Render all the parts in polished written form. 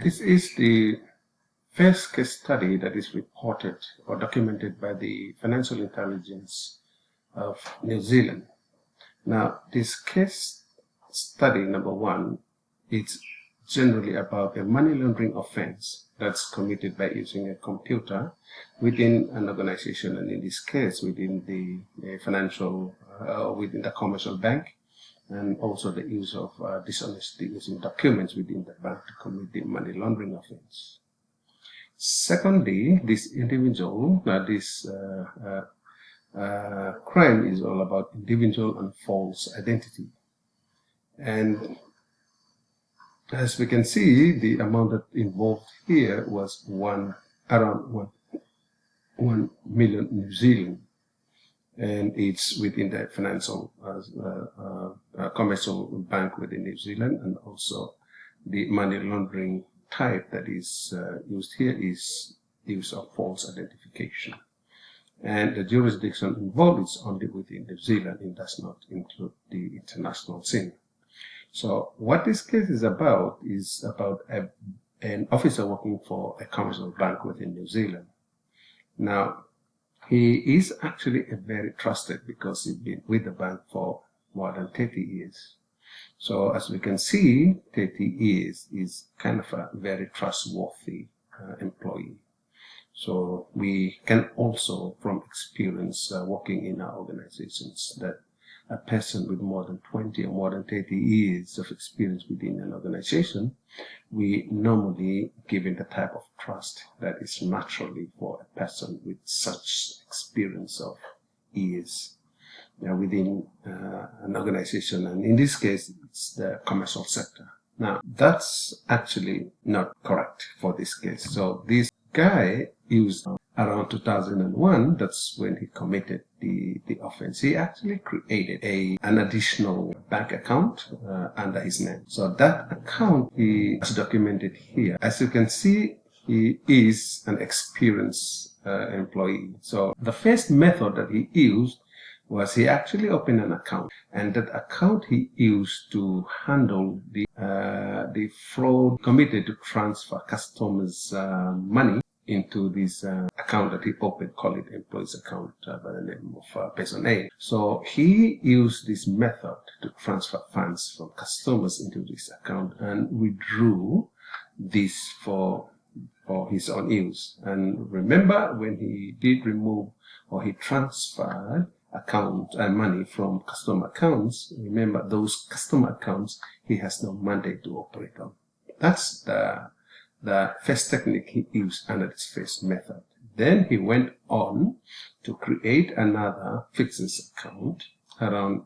This is the first case study that is reported or documented by the Financial Intelligence of New Zealand. Now, this case study number one, it's generally about a money laundering offense that's committed by using a computer within an organization, and in this case within the financial, within the commercial bank, and also the use of dishonesty using documents within the bank to commit the money laundering offense. Secondly, this individual, crime is all about individual and false identity. And as we can see, the amount that involved here was around 1 million New Zealand. And it's within the financial commercial bank within New Zealand, and also the money laundering type that is used here is use of false identification. And the jurisdiction involved is only within New Zealand. It does not include the international scene. So what this case is about an officer working for a commercial bank within New Zealand. Now, he is actually a very trusted because he's been with the bank for more than 30 years. So as we can see, 30 years is kind of a very trustworthy employee. So we can also, from experience working in our organizations, that a person with more than 20 or more than 30 years of experience within an organization, we normally give it the type of trust that is naturally for a person with such experience of years within an organization. And in this case, it's the commercial sector. Now, that's actually not correct for this case. So this guy used around 2001, that's when he committed the offense. He actually created an additional bank account under his name. So that account is documented here. As you can see, he is an experienced employee. So the first method that he used was he actually opened an account, and that account he used to handle the fraud committed to transfer customers' money into this account that he opened, call it employee's account by the name of person A. So he used this method to transfer funds from customers into this account and withdrew this for his own use. And remember, when he did remove or he transferred money from customer accounts, remember those customer accounts he has no mandate to operate on. That's the first technique he used under this first method. Then he went on to create another fixed account around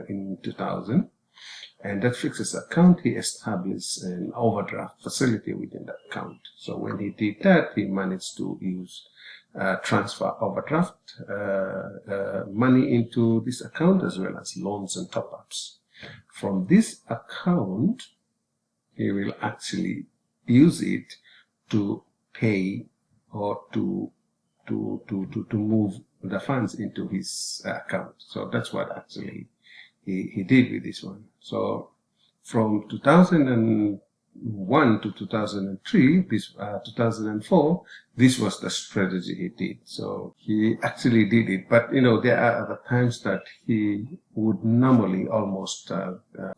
in 2000, and that fixed account he established an overdraft facility within that account. So when he did that, he managed to use transfer overdraft money into this account, as well as loans and top-ups. From this account, he will actually use it to pay or to move the funds into his account. So that's what actually he did with this one. So from 2001 to 2003, 2004, this was the strategy he did. So he actually did it, but there are other times that he would normally almost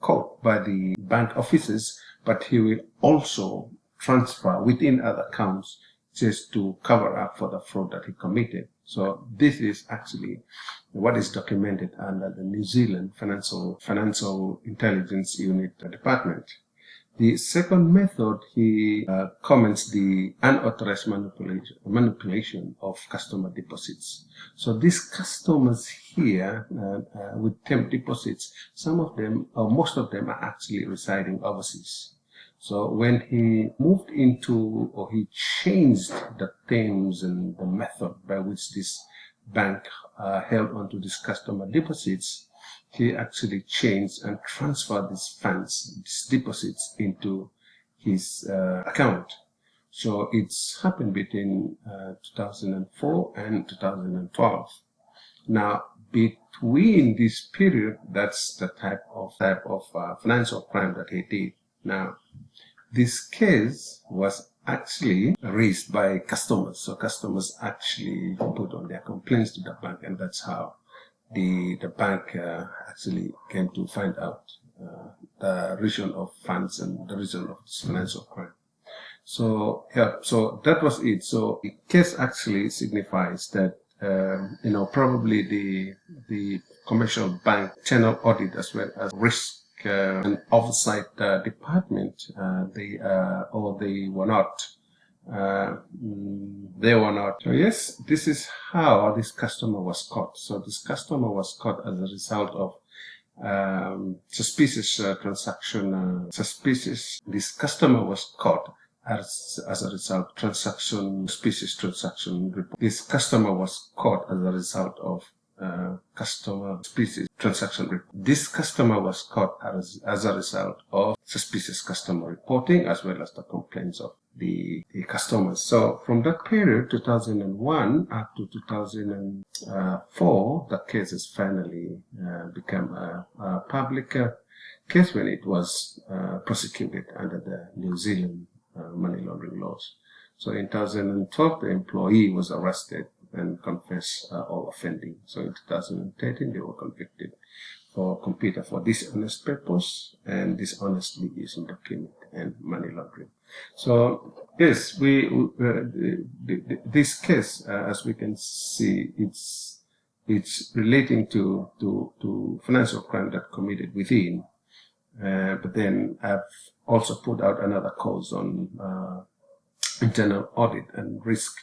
caught by the bank officers, but he will also transfer within other accounts just to cover up for the fraud that he committed. So this is actually what is documented under the New Zealand Financial Intelligence Unit Department. The second method, he comments the unauthorized manipulation of customer deposits. So these customers here with temp deposits, some of them or most of them are actually residing overseas. So when he moved into, or he changed the terms and the method by which this bank held onto these customer deposits, he actually changed and transferred these funds, these deposits, into his account. So it's happened between 2004 and 2012. Now, between this period, that's the type of financial crime that he did. Now, this case was actually raised by customers. So customers actually put on their complaints to the bank, and that's how the bank actually came to find out the reason of funds and the reason of this financial crime. So yeah, so that was it. So the case actually signifies that probably the commercial bank channel audit as well as risk and oversight department, they were not. They were not. So yes, this is how this customer was caught. So this customer was caught as a result of suspicious transaction. This customer was caught as a result suspicious transaction report. This customer was caught as a result of customer suspicious transaction report. This customer was caught as a result of suspicious customer reporting, as well as the complaints of the customers. So from that period, 2001 up to 2004, the case has finally become a public case when it was prosecuted under the New Zealand money laundering laws. So in 2012, the employee was arrested and confessed all offending. So in 2013, they were convicted for computer for dishonest purpose and dishonestly using document and money laundering. So yes, this case, as we can see, it's relating to financial crime that committed within. But then I've also put out another cause on internal audit and risk,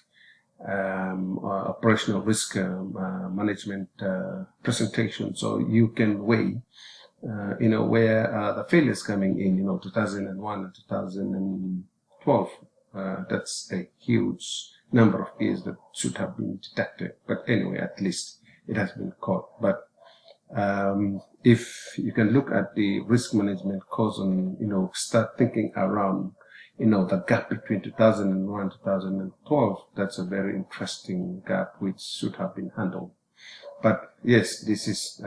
operational risk management presentation. So you can weigh, where the failures coming in, 2001 and 2012. That's a huge number of years that should have been detected. But anyway, at least it has been caught. But if you can look at the risk management cause and, start thinking around, the gap between 2001 and 2012, that's a very interesting gap which should have been handled. But yes, this is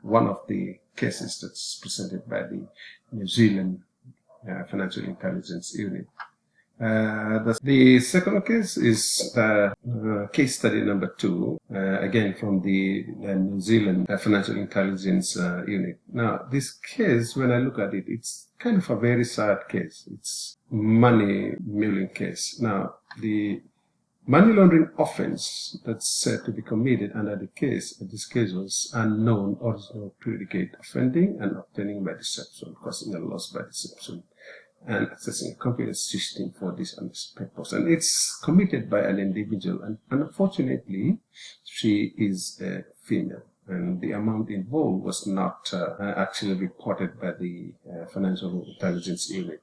one of the cases that's presented by the New Zealand Financial Intelligence Unit. The second case is case study number 2, again from the New Zealand Financial Intelligence Unit. Now, this case, when I look at it, it's kind of a very sad case. It's money muling case. Now, the money laundering offense that's said to be committed under the case, this case was unknown original predicate offending and obtaining by deception, causing a loss by deception, and accessing a computer system for dishonest purpose. And it's committed by an individual, and unfortunately, she is a female, and the amount involved was not actually reported by the Financial Intelligence Unit.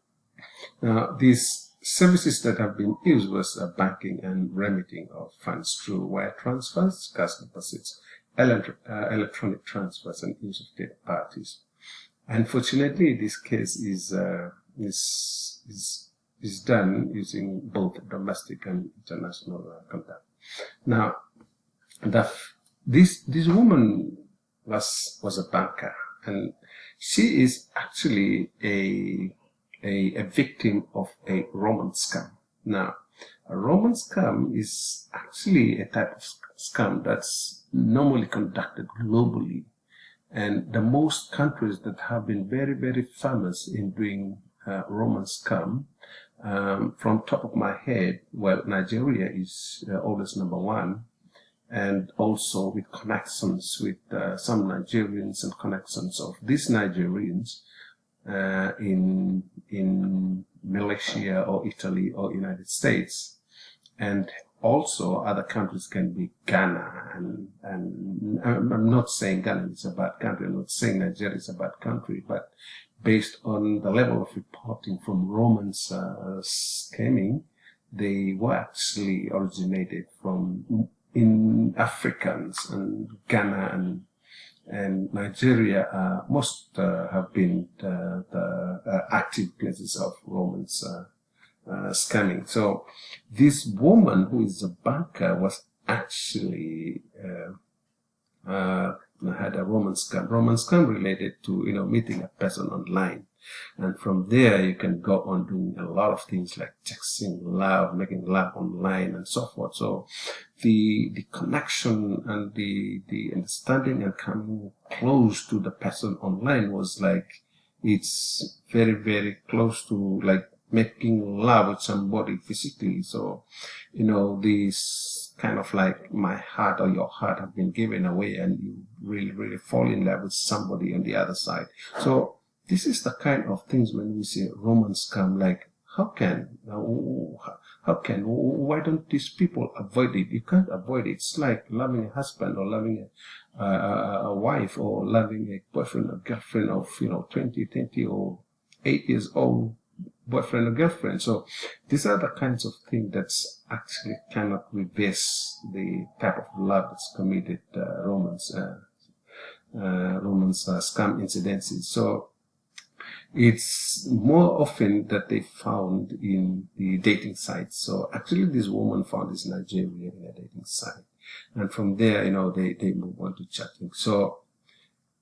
Now, these services that have been used was banking and remitting of funds through wire transfers, cash deposits, electronic transfers, and use of third parties. Unfortunately, this case is done using both domestic and international contact. Now, this woman was a banker, and she is actually a victim of a Roman scam. Now, a Roman scam is actually a type of scam that's normally conducted globally, and the most countries that have been very, very famous in doing Roman scam, from top of my head, well, Nigeria is always number 1, and also with connections with some Nigerians and connections of these Nigerians in Malaysia or Italy or United States, and also other countries can be Ghana, and I'm not saying Ghana is a bad country, I'm not saying Nigeria is a bad country, but based on the level of reporting from Romans scamming, they were actually originated in Africans, and Ghana and Nigeria most have been the active places of Romans scamming. So this woman, who is a banker, was actually had a Roman scam related to meeting a person online. And from there, you can go on doing a lot of things like texting love, making love online, and so forth. So the connection and the understanding and coming close to the person online was like, it's very, very close to like making love with somebody physically. So, this kind of like my heart or your heart have been given away, and you really, really fall in love with somebody on the other side. So this is the kind of things when we say romance scam, like why don't these people avoid it? You can't avoid it. It's like loving a husband or loving a wife or loving a boyfriend or girlfriend of 20 or 8 years old boyfriend or girlfriend. So these are the kinds of things that's actually cannot reverse the type of love that's committed romance scam incidences. So it's more often that they found in the dating sites. So actually this woman found this Nigerian in a dating site, and from there they move on to chatting. So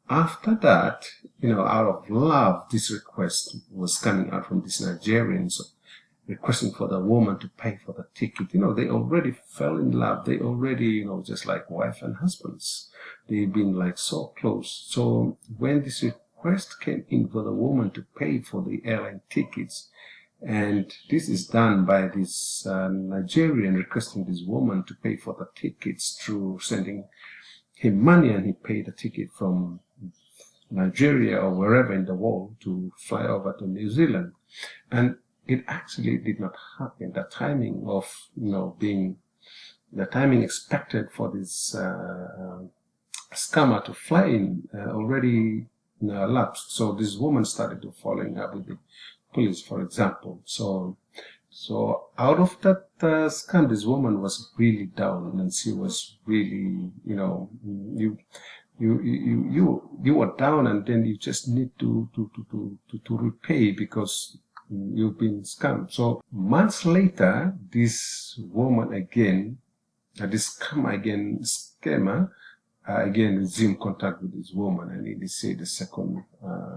after that, out of love, this request was coming out from these Nigerians requesting for the woman to pay for the ticket. They already fell in love. They already, just like wife and husbands. They've been like so close. So when this request came in for the woman to pay for the airline tickets, and this is done by this Nigerian requesting this woman to pay for the tickets through sending him money, and he paid the ticket from Nigeria or wherever in the world to fly over to New Zealand. And it actually did not happen. The timing of, the timing expected for this scammer to fly in already lapsed. So this woman started to following up with the police, for example. So out of that scam, this woman was really down, and she was really, you were down, and then you just need to repay because you've been scammed. So months later, this woman again, this scammer again resumed contact with this woman, and he said the second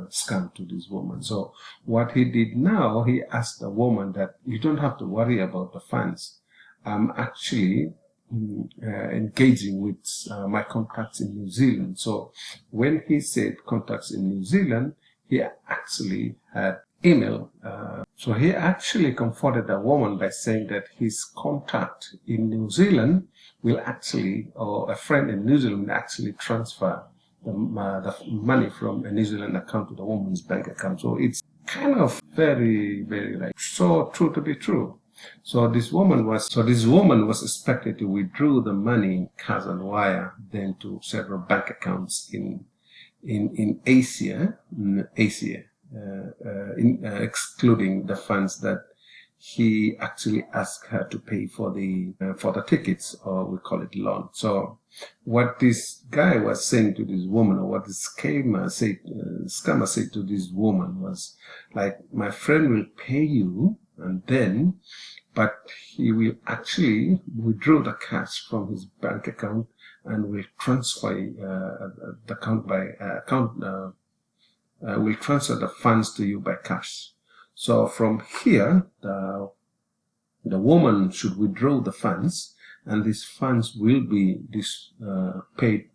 scam to this woman. So what he did now, he asked the woman that you don't have to worry about the funds. I'm actually engaging with my contacts in New Zealand. So when he said contacts in New Zealand, he actually had email. So he actually comforted the woman by saying that his contact in New Zealand will actually, or a friend in New Zealand will actually transfer the money from a New Zealand account to the woman's bank account. So it's kind of very, very like so true to be true. So this woman was expected to withdraw the money in cash and wire, then to several bank accounts in Asia, excluding the funds that he actually asked her to pay for the tickets, or we call it loan. So what this guy was saying to this woman, or what the scammer said to this woman was like, my friend will pay you, and then, but he will actually withdraw the cash from his bank account and will transfer the account by will transfer the funds to you by cash. So from here, the woman should withdraw the funds, and these funds will be paid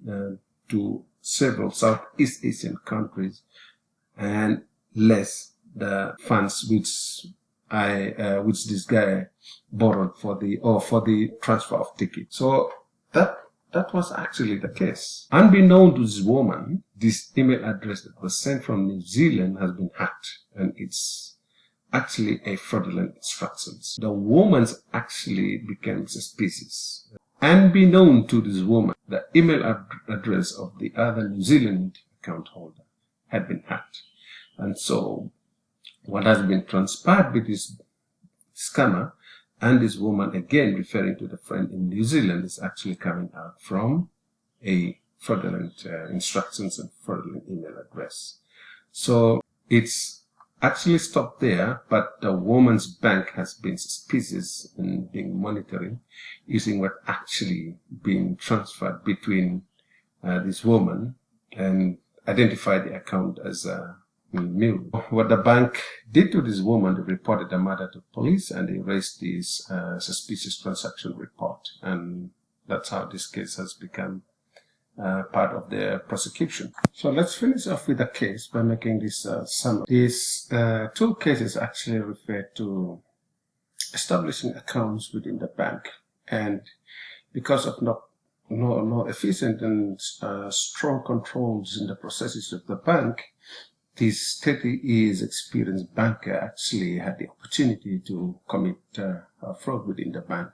to several Southeast Asian countries, and less the funds which this guy borrowed for the transfer of ticket. So that was actually the case. Unbeknown to this woman, this email address that was sent from New Zealand has been hacked, and it's actually a fraudulent instructions. The woman actually became suspicious. Unbeknown to this woman, the email address of the other New Zealand account holder had been hacked. And so what has been transpired with this scammer and this woman, again referring to the friend in New Zealand, is actually coming out from a fraudulent instructions and fraudulent email address. So it's actually stopped there, but the woman's bank has been suspicious in being monitoring, using what actually being transferred between this woman, and identify the account as mule. What the bank did to this woman, they reported the matter to police and they raised this suspicious transaction report. And that's how this case has become part of the prosecution. So let's finish off with the case by making this summary. These two cases actually refer to establishing accounts within the bank, and because of no efficient and strong controls in the processes of the bank, this 30 years experienced banker actually had the opportunity to commit fraud within the bank.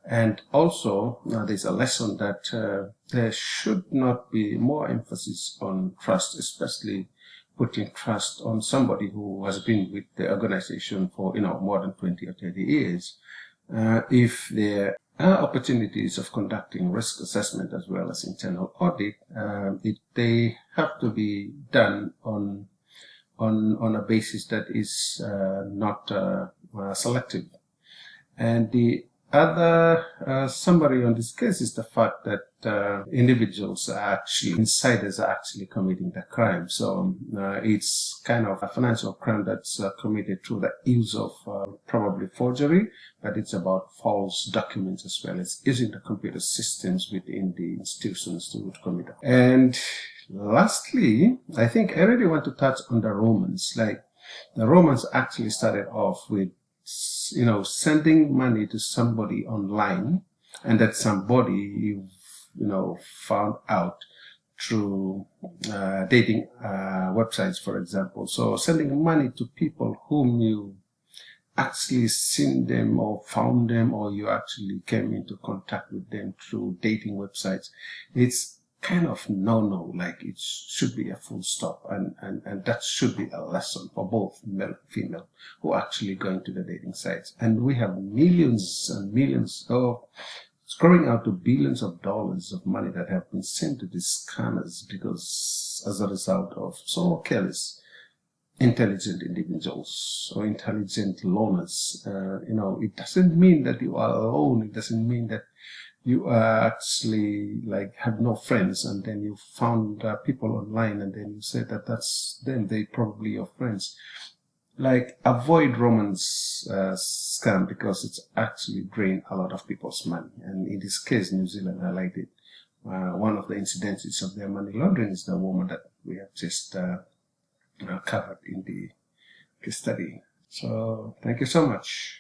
And also, there's a lesson that there should not be more emphasis on trust, especially putting trust on somebody who has been with the organization for more than 20 or 30 years. If there are opportunities of conducting risk assessment as well as internal audit, they have to be done on a basis that is not selective. And the other summary on this case is the fact that individuals are actually, insiders are actually committing the crime. So it's kind of a financial crime that's committed through the use of probably forgery, but it's about false documents as well. It's using the computer systems within the institutions to commit it. And lastly, I think I really want to touch on the Romans. Like, the Romans actually started off with sending money to somebody online, and that somebody found out through dating websites, for example. So sending money to people whom you actually seen them or found them, or you actually came into contact with them through dating websites, it's kind of no, like it should be a full stop, and that should be a lesson for both male and female who are actually going to the dating sites. And we have millions and millions of, it's growing out to billions of dollars of money that have been sent to these scammers because as a result of so careless, intelligent individuals or intelligent loners. It doesn't mean that you are alone. It doesn't mean that you are actually have no friends, and then you found people online and then you said that that's them, they probably your friends. Avoid Romans scam, because it's actually drained a lot of people's money. And in this case, New Zealand highlighted one of the incidences of their money laundering is the woman that we have just covered in the case study. So thank you so much.